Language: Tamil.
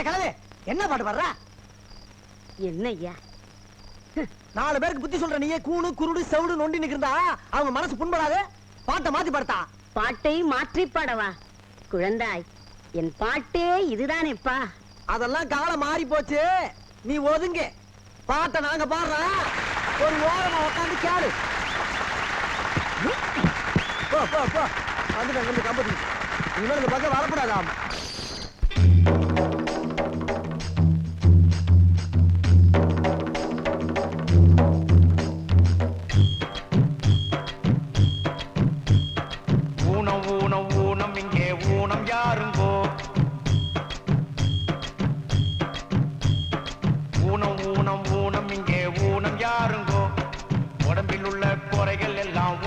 கிளவே என்ன பாட்டு பாடுற? என்ன ஐயா 4 பேருக்கு புத்தி சொல்ற நீயே கூணு குருடு செவுடு நொண்டி நிக்கிறதா அவங்க மனசு புண்படாது. பாட்டை மாத்தி பாடுத்தா. பாட்டை மாற்றி பாடவா? குழந்தாய், என் பாட்டே இதுதானேப்பா. அதெல்லாம் காலம் மாறி போச்சு. நீ ஒதுங்க. பாட்டை நாங்க பாடுறோம். ஒரு ஓரமா உட்காந்து கேளு. போ போ போ. வந்து கம்பெனி இனிமேல் இந்த பக்கம் வரக்கூடாதா? உடம்பில் உள்ள குறைகள் எல்லாம்